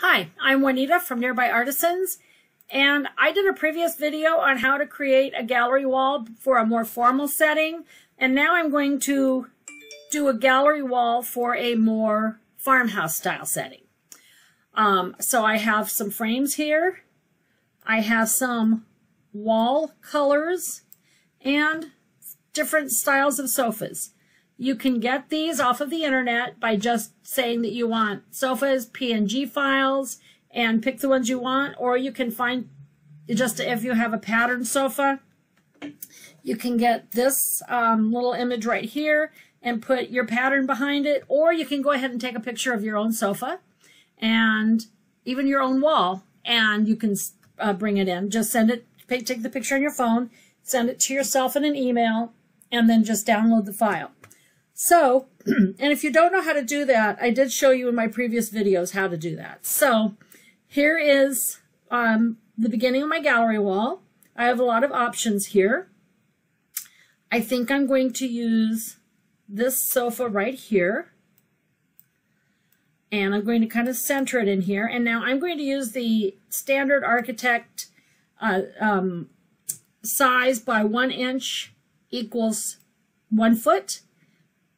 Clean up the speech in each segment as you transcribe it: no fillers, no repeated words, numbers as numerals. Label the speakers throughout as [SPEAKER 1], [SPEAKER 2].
[SPEAKER 1] Hi, I'm Juanita from Nearby Artisans, and I did a previous video on how to create a gallery wall for a more formal setting, and now I'm going to do a gallery wall for a more farmhouse style setting. So I have some frames here, I have some wall colors, and different styles of sofas. You can get these off of the internet by just saying that you want sofas, PNG files, and pick the ones you want. Or you can find, just if you have a patterned sofa, you can get this little image right here and put your pattern behind it. Or you can go ahead and take a picture of your own sofa and even your own wall, and you can bring it in. Just send it, take the picture on your phone, send it to yourself in an email, and then just download the file. So, and if you don't know how to do that, I did show you in my previous videos how to do that. So here is the beginning of my gallery wall. I have a lot of options here. I think I'm going to use this sofa right here. And I'm going to kind of center it in here. And now I'm going to use the standard architect size by 1 inch equals 1 foot.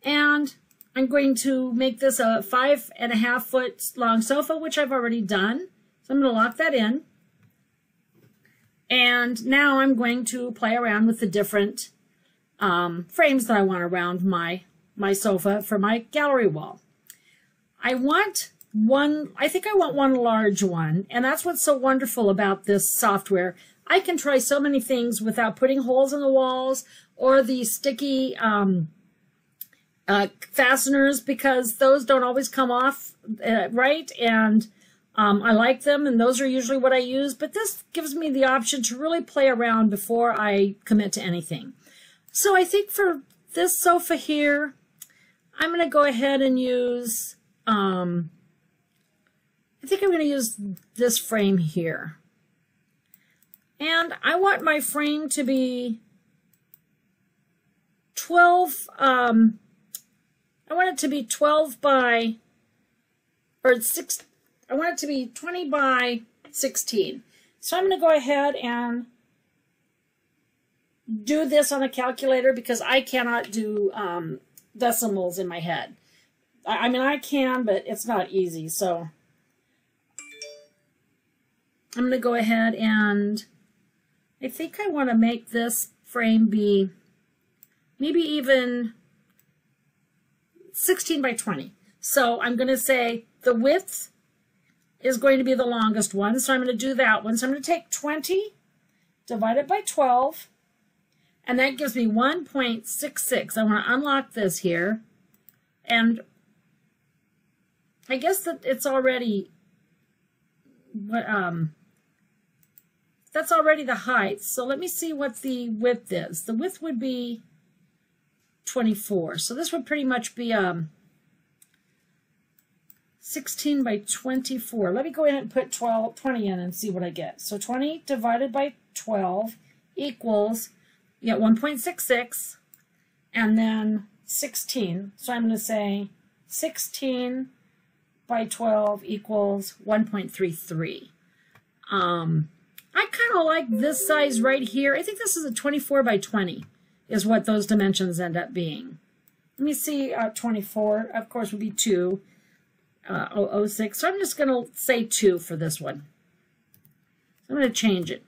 [SPEAKER 1] And I'm going to make this a 5.5 foot long sofa, which I've already done. So I'm going to lock that in. And now I'm going to play around with the different frames that I want around my sofa for my gallery wall. I think I want one large one, and that's what's so wonderful about this software. I can try so many things without putting holes in the walls or the sticky fasteners, because those don't always come off right, and I like them, and those are usually what I use, but this gives me the option to really play around before I commit to anything. So I think for this sofa here, I'm going to go ahead and use, I think I'm going to use this frame here. And I want my frame to be 12, I want it to be 12 by, or 6, I want it to be 20 by 16. So I'm going to go ahead and do this on a calculator because I cannot do decimals in my head. I mean, I can, but it's not easy. So I'm going to go ahead and I think I want to make this frame be maybe even 16 by 20. So I'm going to say the width is going to be the longest one. So I'm going to do that one. So I'm going to take 20, divide it by 12, and that gives me 1.66. I want to unlock this here. And I guess that it's already, that's already the height. So let me see what the width is. The width would be 24. So this would pretty much be 16 by 24. Let me go ahead and put 20 in and see what I get. So 20 divided by 12 equals, you get 1.66, and then 16. So I'm going to say 16 by 12 equals 1.33. I kind of like this size right here. I think this is a 24 by 20 is what those dimensions end up being. Let me see, 24, of course, would be 2, 006. So I'm just going to say 2 for this one. I'm going to change it.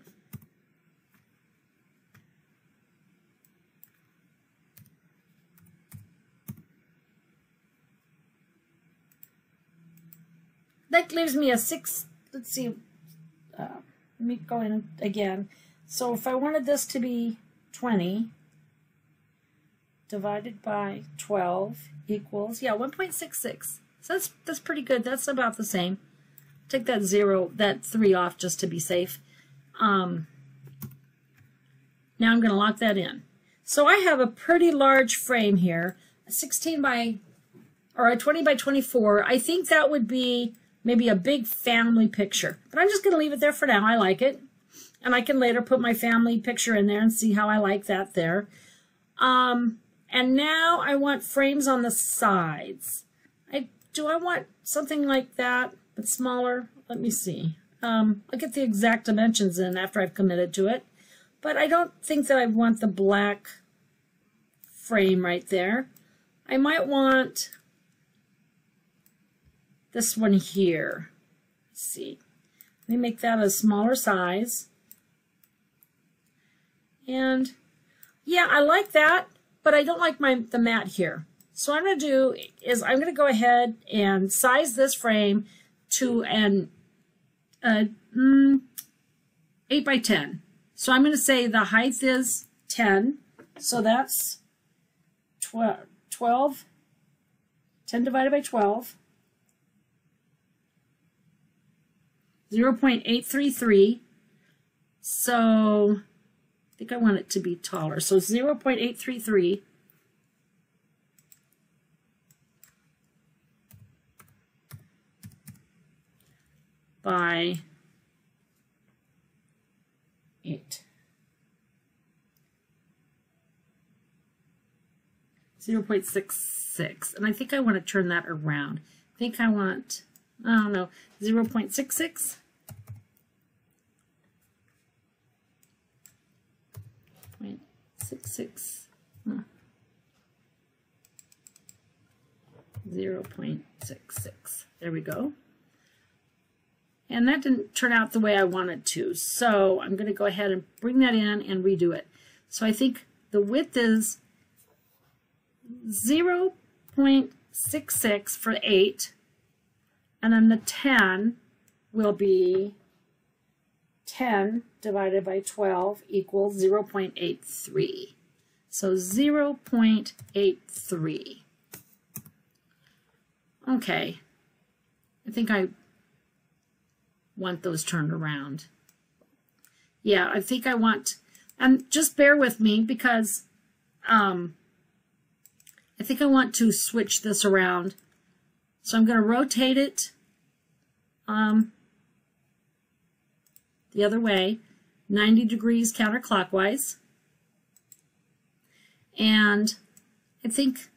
[SPEAKER 1] That leaves me a 6, let's see, let me go in again. So if I wanted this to be 20, divided by 12 equals, yeah, 1.66. So that's pretty good. That's about the same. Take that 3 off just to be safe. Now I'm going to lock that in. So I have a pretty large frame here, a 16 by, or a 20 by 24. I think that would be maybe a big family picture. But I'm just going to leave it there for now. I like it. And I can later put my family picture in there and see how I like that there. And now I want frames on the sides. Do I want something like that? but smaller. Let me see. I'll get the exact dimensions in after I've committed to it. But I don't think that I want the black frame right there. I might want this one here. Let's see. Let me make that a smaller size. And yeah, I like that, but I don't like the mat here. So what I'm going to do is I'm going to go ahead and size this frame to an 8 by 10. So I'm going to say the height is 10. So that's 12. 10 divided by 12. 0.833. So I think I want it to be taller. So 0.833 by 8. 0.66. And I think I want to turn that around. I think I want, I don't know, 0.66. 0.66. 0.66. There we go. And that didn't turn out the way I wanted to. So I'm going to go ahead and bring that in and redo it. So I think the width is 0.66 for 8. And then the 10 will be 10 divided by 12 equals 0.83. So 0.83. Okay. I think I want those turned around. Yeah, I think I want, and just bear with me because I think I want to switch this around. So I'm going to rotate it the other way, 90 degrees counterclockwise. And I think,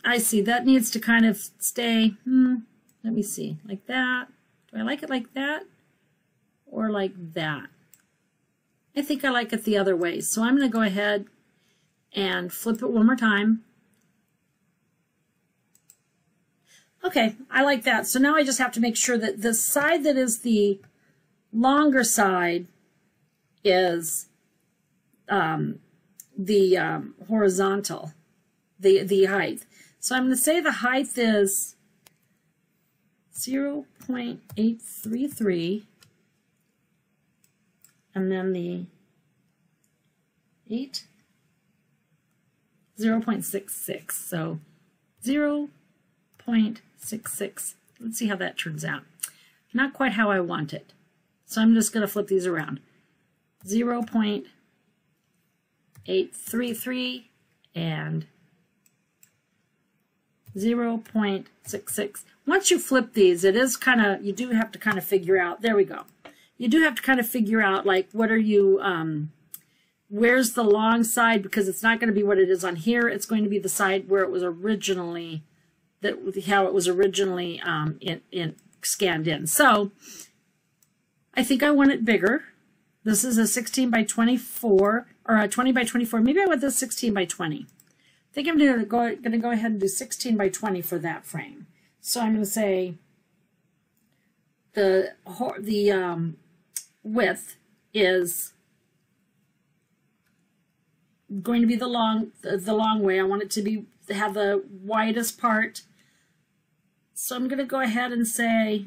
[SPEAKER 1] I see, that needs to kind of stay, let me see, like that. Do I like it like that or like that? I think I like it the other way. So I'm going to go ahead and flip it one more time. Okay, I like that. So now I just have to make sure that the side that is the longer side is the horizontal, the height. So I'm going to say the height is 0.833, and then the 8, 0.66. So 0.66. Let's see how that turns out. Not quite how I want it. So I'm just going to flip these around. 0.833 and 0.66. Once you flip these, it is kind of, you do have to kind of figure out, there we go. You do have to kind of figure out, like, what are you, where's the long side, because it's not going to be what it is on here. It's going to be the side where it was originally, how it was originally scanned in. So I think I want it bigger. This is a 16 by 24, or a 20 by 24. Maybe I want this 16 by 20. I think I'm going to go ahead and do 16 by 20 for that frame. So I'm going to say the width is going to be the long way. I want it to have the widest part. So I'm going to go ahead and say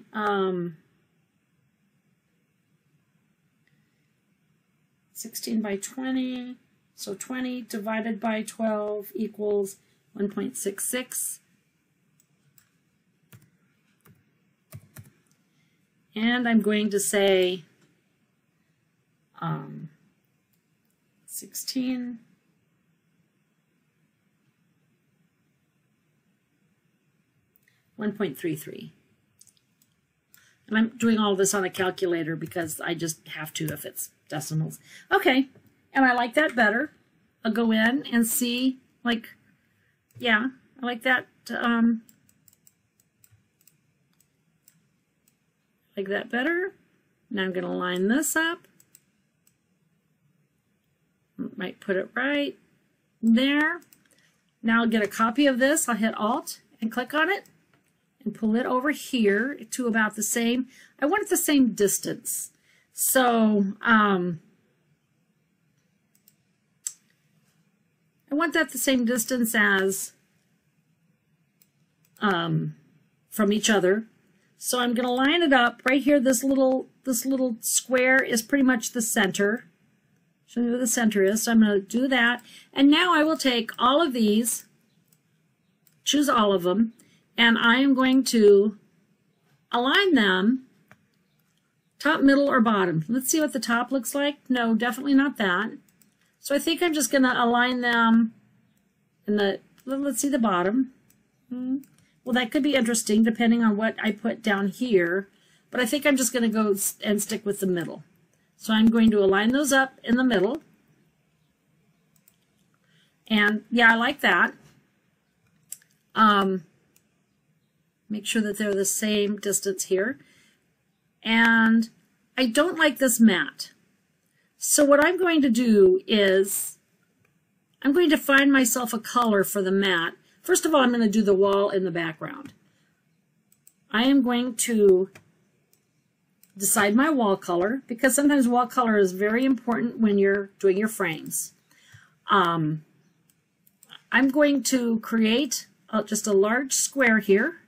[SPEAKER 1] 16 by 20. So 20 divided by 12 equals 1.66. And I'm going to say 16 1.33. And I'm doing all this on a calculator because I just have to if it's decimals. Okay, and I like that better. I'll go in and see, like, yeah, I like that. Like that better? Now I'm going to line this up. Might put it right there. Now I'll get a copy of this. I'll hit Alt and click on it and pull it over here to about the same. I want it the same distance. So I want that the same distance as from each other. So I'm going to line it up right here. This little square is pretty much the center. Show me where the center is. So I'm going to do that. And now I will take all of these, choose all of them, and I am going to align them top, middle, or bottom. Let's see what the top looks like. No, definitely not that. So I think I'm just going to align them in the, let's see the bottom. Well, that could be interesting depending on what I put down here, but I think I'm just going to go and stick with the middle. So I'm going to align those up in the middle. And yeah, I like that. Make sure that they're the same distance here. And I don't like this mat. So what I'm going to do is I'm going to find myself a color for the mat. First of all, I'm going to do the wall in the background. I am going to decide my wall color, because sometimes wall color is very important when you're doing your frames. I'm going to create just a large square here.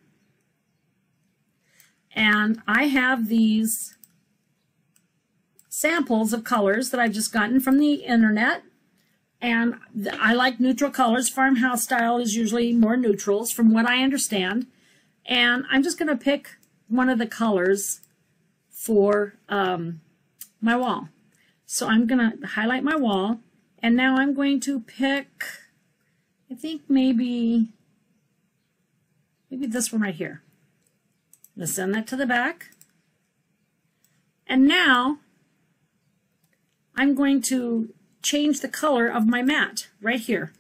[SPEAKER 1] And I have these samples of colors that I've just gotten from the internet. And I like neutral colors. Farmhouse style is usually more neutrals from what I understand. And I'm just going to pick one of the colors for my wall. So I'm going to highlight my wall. And now I'm going to pick, I think maybe this one right here. I'm going to send that to the back. And now I'm going to change the color of my mat right here.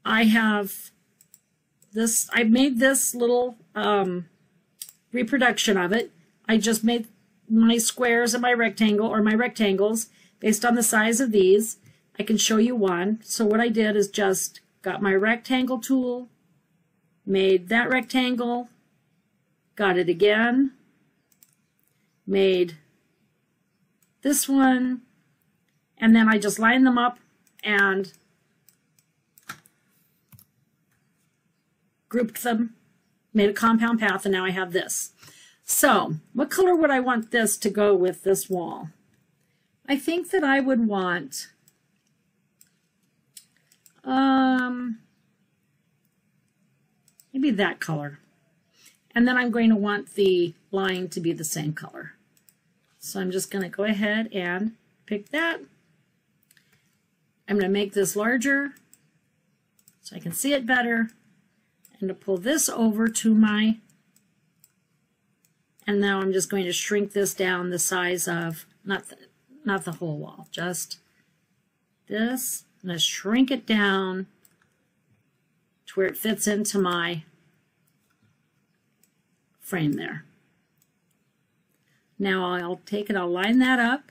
[SPEAKER 1] I have this, I made this little reproduction of it. I just made my squares and my rectangle, or my rectangles, based on the size of these. I can show you one. So what I did is just got my rectangle tool, made that rectangle, got it again, made this one, and then I just lined them up and grouped them, made a compound path, and now I have this. So what color would I want this to go with this wall? I think that I would want maybe that color. And then I'm going to want the line to be the same color. So I'm just going to go ahead and pick that. I'm going to make this larger so I can see it better. And to pull this over to my, and now I'm just going to shrink this down the size of, not the whole wall, just this. I'm going to shrink it down to where it fits into my frame there. Now I'll take it, I'll line that up,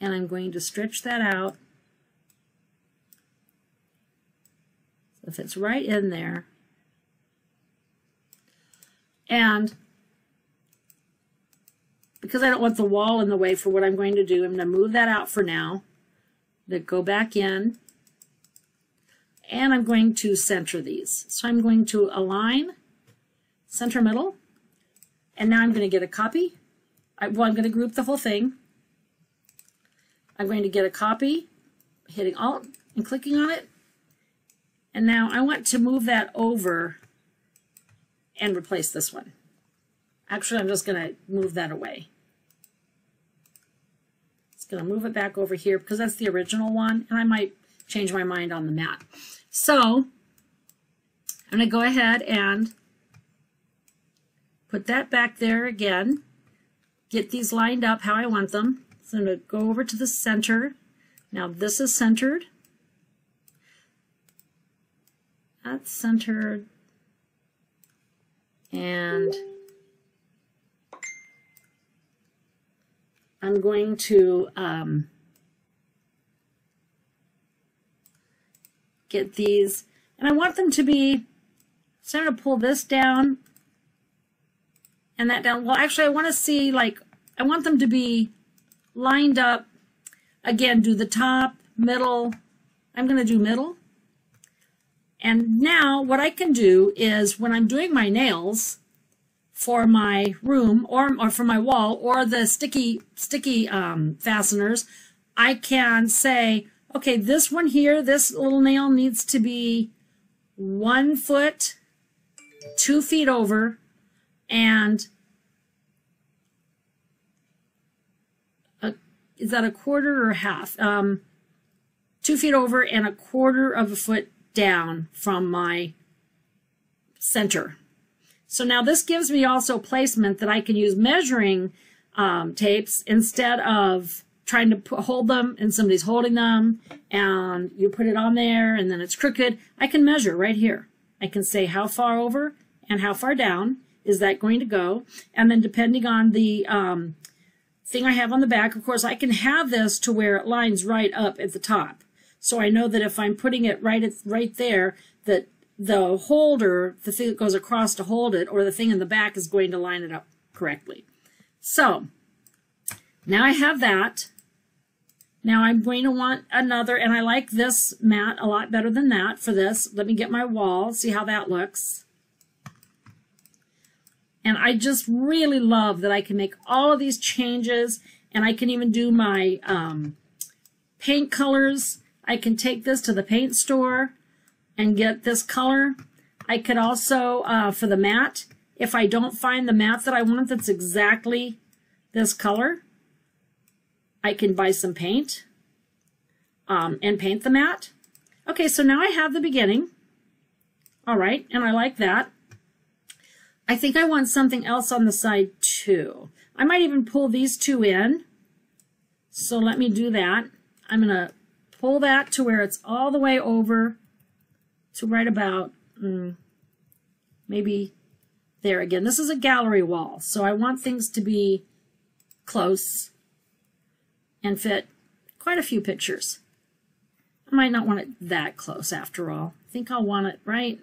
[SPEAKER 1] and I'm going to stretch that out so if it's right in there. And because I don't want the wall in the way for what I'm going to do, I'm going to move that out for now. Then go back in, and I'm going to center these. So I'm going to align, center middle, and now I'm going to get a copy. I'm going to group the whole thing. I'm going to get a copy, hitting Alt and clicking on it. And now I want to move that over and replace this one. Actually, I'm just going to move that away. It's going to move it back over here because that's the original one, and I might change my mind on the mat. So I'm going to go ahead and put that back there again, get these lined up how I want them. So I'm going to go over to the center. Now this is centered. That's centered. And I'm going to get these, and I want them to be, so I'm going to pull this down and that down. Well, actually, I want to see, like, I want them to be lined up. Again, do the top, middle. I'm going to do middle. And now what I can do is when I'm doing my nails for my room or for my wall or the sticky fasteners, I can say, okay, this one here, this little nail needs to be 1 foot, 2 feet over, and is that a quarter or a half? 2 feet over and 1/4 of a foot down from my center. So now this gives me also placement that I can use measuring tapes instead of trying to hold them and somebody's holding them and you put it on there and then it's crooked. I can measure right here. I can say how far over and how far down is that going to go. And then depending on the thing I have on the back, of course, I can have this to where it lines right up at the top. So I know that if I'm putting it right there, that the holder, the thing that goes across to hold it, or the thing in the back is going to line it up correctly. So now I have that. Now I'm going to want another, and I like this mat a lot better than that for this. Let me get my wall, see how that looks. And I just really love that I can make all of these changes, and I can even do my paint colors. I can take this to the paint store and get this color. I could also, for the mat, if I don't find the mat that I want that's exactly this color, I can buy some paint and paint the mat. Okay, so now I have the beginning. All right, and I like that. I think I want something else on the side too. I might even pull these two in. So let me do that. I'm going to pull that to where it's all the way over to right about maybe there again. This is a gallery wall, so I want things to be close and fit quite a few pictures. I might not want it that close after all. I think I'll want it right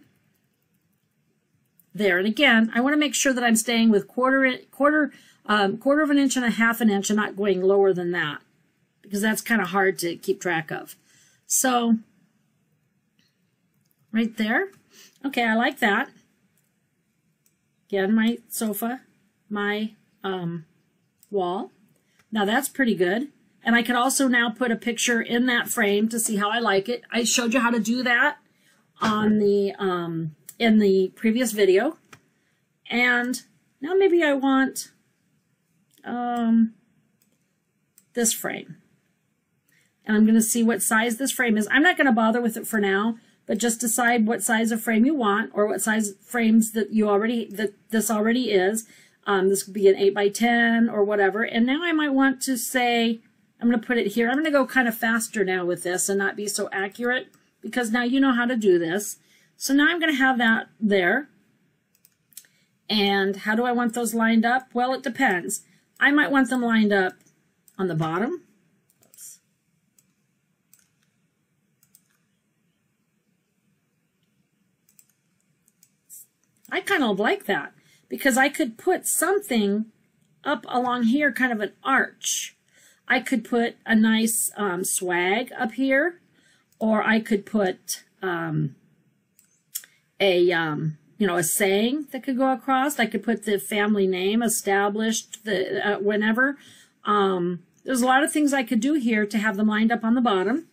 [SPEAKER 1] there. And again, I want to make sure that I'm staying with quarter of an inch and a half an inch and not going lower than that, because that's kind of hard to keep track of. So right there. Okay, I like that. Again, my sofa, my wall. Now that's pretty good. And I could also now put a picture in that frame to see how I like it. I showed you how to do that on the in the previous video. And now maybe I want this frame. And I'm going to see what size this frame is. I'm not going to bother with it for now, but just decide what size of frame you want, or what size frames that this already is. This could be an 8x10 or whatever. And now I might want to say, I'm going to put it here. I'm going to go kind of faster now with this and not be so accurate, because now you know how to do this. So now I'm going to have that there. And how do I want those lined up? Well, it depends. I might want them lined up on the bottom. Oops. I kind of like that, because I could put something up along here, kind of an arch. I could put a nice swag up here, or I could put a saying that could go across. I could put the family name, established, whenever. There's a lot of things I could do here to have them lined up on the bottom.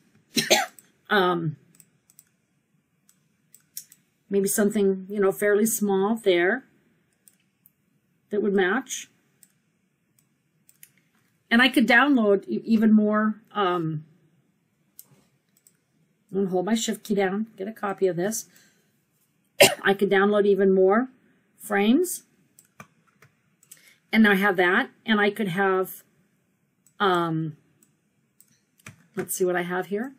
[SPEAKER 1] Maybe something, fairly small there that would match. And I could download even more. I'm going to hold my shift key down, get a copy of this. I could download even more frames. And now I have that. And I could have, let's see what I have here.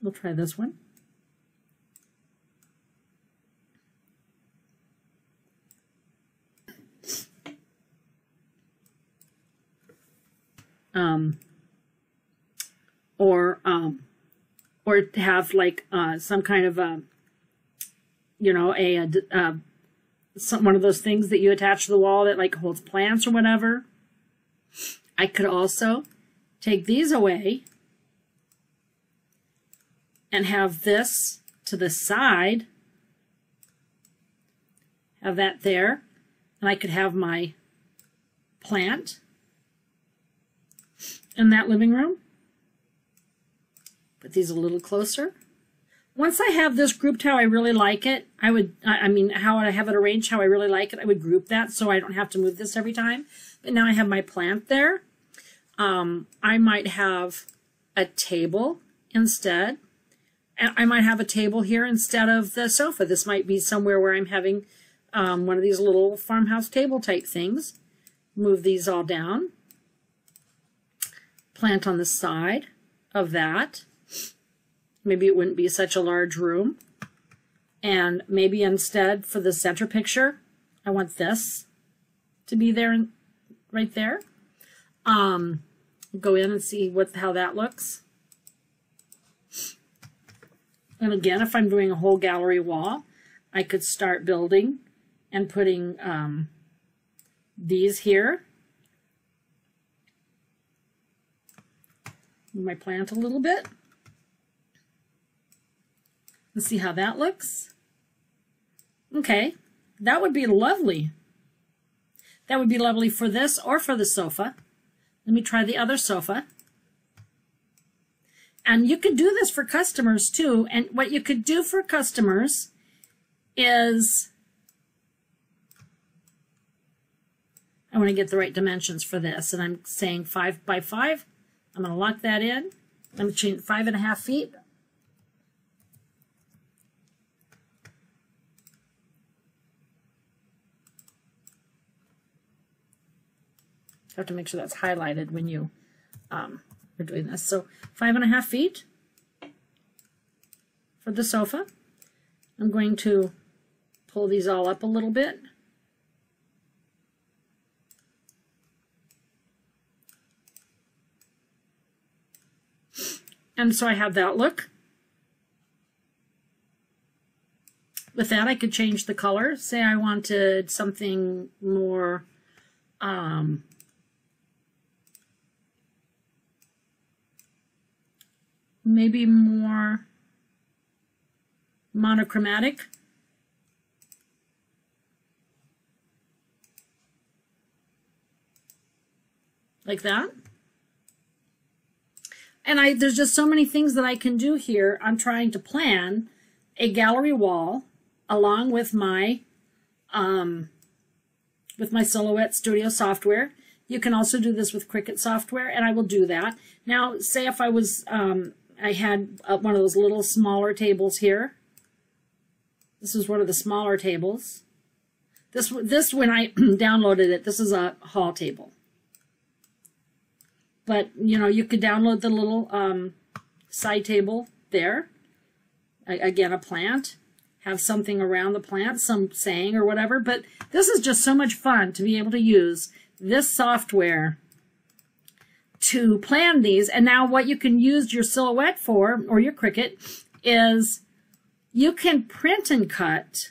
[SPEAKER 1] We'll try this one. or have like some kind of you know, one of those things that you attach to the wall that like holds plants or whatever. I could also take these away and have this to the side, have that there, and I could have my plant in that living room. Put these a little closer. Once I have this grouped how I really like it, I mean, how I have it arranged how I really like it, I would group that so I don't have to move this every time. But now I have my plant there. I might have a table instead. And I might have a table here instead of the sofa. This might be somewhere where I'm having one of these little farmhouse table type things. Move these all down. Plant on the side of that. Maybe it wouldn't be such a large room. And maybe instead for the center picture, I want this to be there, right there. Go in and see how that looks. And again, if I'm doing a whole gallery wall, I could start building and putting these here. Move my plant a little bit. And see how that looks. Okay, that would be lovely. That would be lovely for this or for the sofa. Let me try the other sofa. And you could do this for customers too. And what you could do for customers is, I want to get the right dimensions for this. And I'm saying 5 by 5. I'm going to lock that in. I'm going to change 5.5 feet. Have to make sure that's highlighted when you are doing this. So 5.5 feet for the sofa. I'm going to pull these all up a little bit. And so I have that look. With that, I could change the color. Say I wanted something more maybe more monochromatic. Like that. And there's just so many things that I can do here. I'm trying to plan a gallery wall along with my Silhouette Studio software. You can also do this with Cricut software, and I will do that. Now, say if I was, I had one of those little smaller tables here. This is one of the smaller tables. This when I downloaded it, this is a haul table. But, you know, you could download the little side table there. Again, a plant. Have something around the plant, some saying or whatever. But this is just so much fun to be able to use this software to plan these. And now what you can use your Silhouette for, or your Cricut, is you can print and cut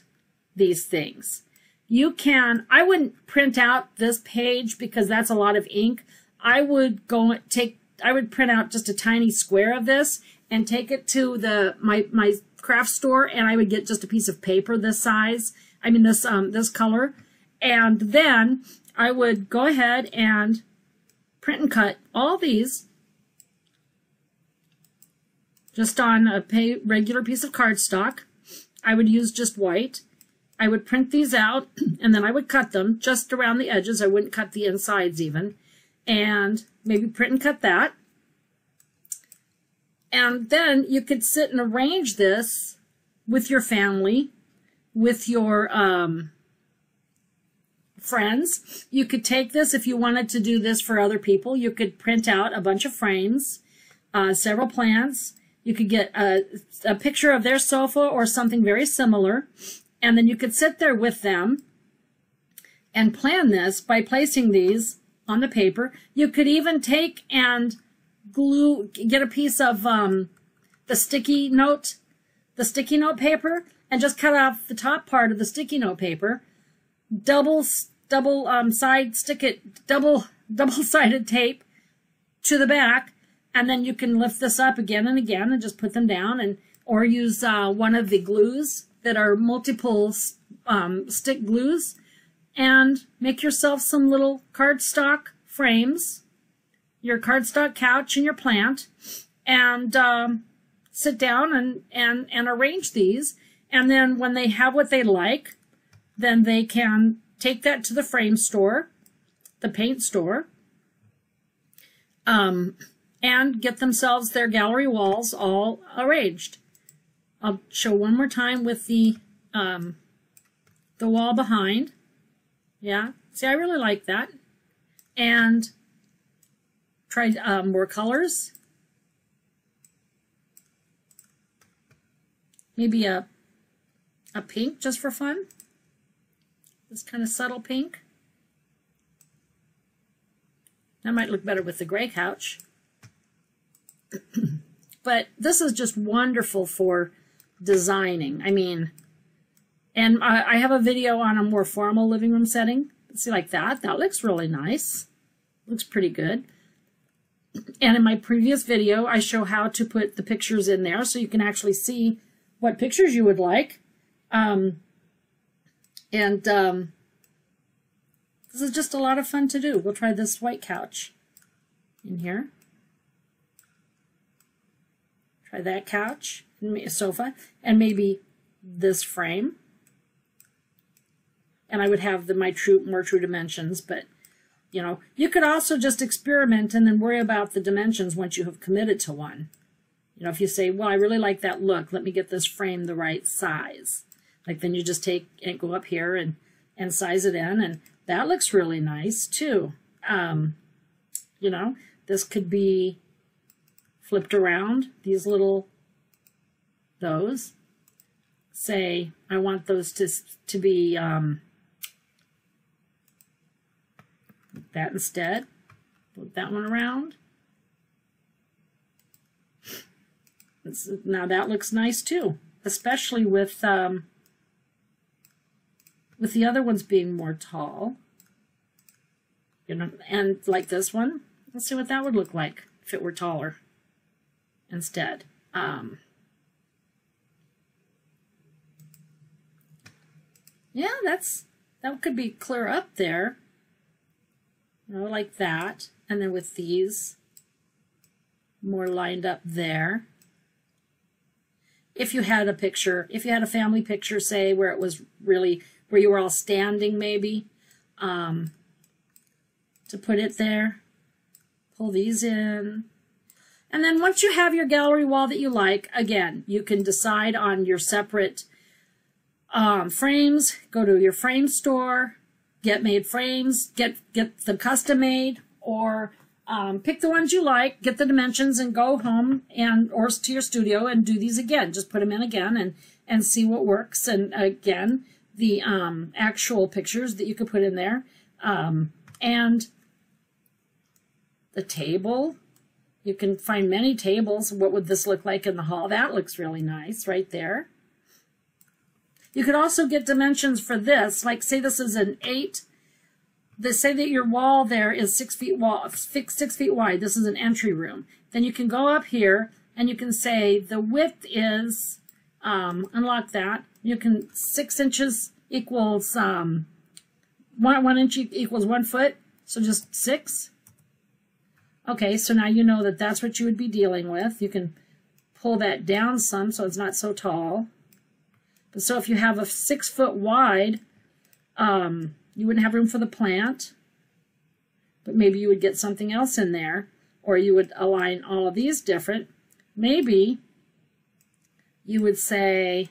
[SPEAKER 1] these things. You can, I wouldn't print out this page because that's a lot of ink. I would print out just a tiny square of this and take it to my craft store, and I would get just a piece of paper this size, I mean this color, and then I would go ahead and print and cut all these just on a regular piece of cardstock. I would use just white. I would print these out, and then I would cut them just around the edges. I wouldn't cut the insides even. And maybe print and cut that. And then you could sit and arrange this with your family, with your friends. You could take this if you wanted to do this for other people. You could print out a bunch of frames, several plants. You could get a picture of their sofa or something very similar. And then you could sit there with them and plan this by placing these on the paper. You could even take and get a piece of the sticky note paper and just cut off the top part of the sticky note paper, double-sided tape to the back, and then you can lift this up again and again and just put them down, and or use one of the glues that are multiple stick glues, and make yourself some little cardstock frames, your cardstock couch and your plant, and sit down and arrange these. And then when they have what they like, then they can take that to the frame store, the paint store, and get themselves their gallery walls all arranged. I'll show one more time with the wall behind. Yeah, see, I really like that. And try more colors. Maybe a pink just for fun. This kind of subtle pink. That might look better with the gray couch. But this is just wonderful for designing. I mean, and I have a video on a more formal living room setting. See, like that. That looks really nice. Looks pretty good. And in my previous video, I show how to put the pictures in there so you can actually see what pictures you would like. This is just a lot of fun to do. We'll try this white couch in here. Try that couch, a sofa, and maybe this frame. And I would have more true dimensions, but you know, you could also just experiment and then worry about the dimensions once you have committed to one. You know, if you say, well, I really like that look, let me get this frame the right size. Like then you just take and go up here and size it in, and that looks really nice too. You know, this could be flipped around, these little, say, I want those to be that instead. Flip that one around. Now that looks nice too, especially with the other ones being more tall. You know, and like this one. Let's see what that would look like if it were taller instead. Yeah, that could be clear up there. You know, like that. And then with these more lined up there. If you had a picture, if you had a family picture, say, where it was really, where you were all standing maybe, to put it there, pull these in. And then once you have your gallery wall that you like, again, you can decide on your separate frames, go to your frame store, get made frames, get them custom made, or pick the ones you like, get the dimensions, and go home or to your studio and do these again. Just put them in again and see what works. And again, the actual pictures that you could put in there. And the table, you can find many tables. What would this look like in the hall? That looks really nice right there. You could also get dimensions for this. Like say this is an 8. Say that your wall there is 6 feet wide. This is an entry room. Then you can go up here and you can say the width is, unlock that. You can 6 inches equals, 1 inch equals 1 foot. So just 6. Okay, so now you know that that's what you would be dealing with. You can pull that down some so it's not so tall. But so if you have a 6 foot wide, you wouldn't have room for the plant, but maybe you would get something else in there, or you would align all of these different. Maybe you would say,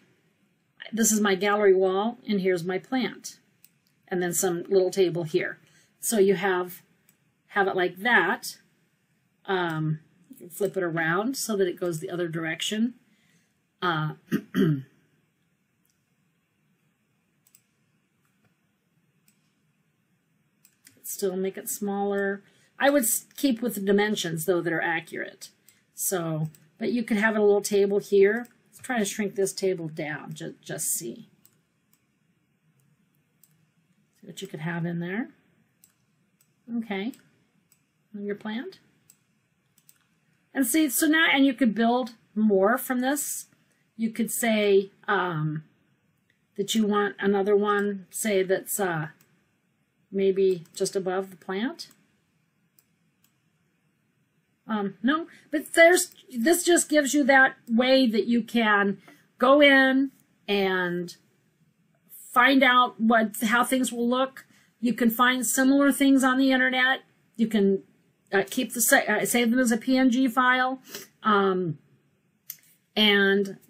[SPEAKER 1] this is my gallery wall, and here's my plant, and then some little table here. So you have it like that. You can flip it around so that it goes the other direction. still make it smaller. I would keep with the dimensions, though, that are accurate. So, but you could have a little table here. Let's try to shrink this table down, just see. See what you could have in there. Okay. Your plant. And see, so now, and you could build more from this. You could say that you want another one, say that's maybe just above the plant. No, but this just gives you that way that you can go in and find out how things will look. You can find similar things on the internet. You can save them as a PNG file, and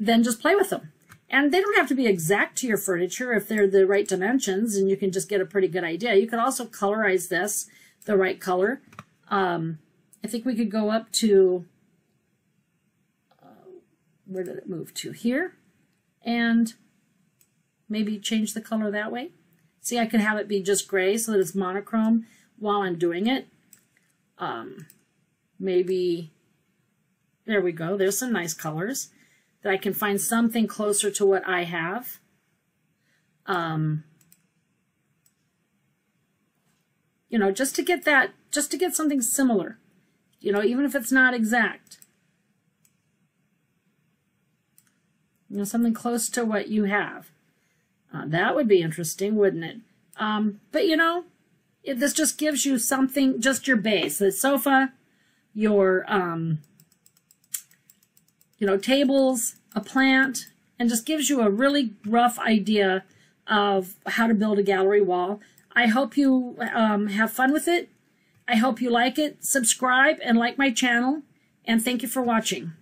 [SPEAKER 1] then just play with them. And they don't have to be exact to your furniture if they're the right dimensions, and you can just get a pretty good idea. You can also colorize this the right color. I think we could go up to, where did it move to? Here. And maybe change the color that way. See, I can have it be just gray so that it's monochrome while I'm doing it. Maybe, there we go. There's some nice colors that I can find something closer to what I have. You know, just to get something similar. You know, even if it's not exact. You know, something close to what you have. That would be interesting, wouldn't it? But, you know, this just gives you something, just your base. The sofa, your, you know, tables, a plant, and just gives you a really rough idea of how to build a gallery wall. I hope you have fun with it. I hope you like it. Subscribe and like my channel. And thank you for watching.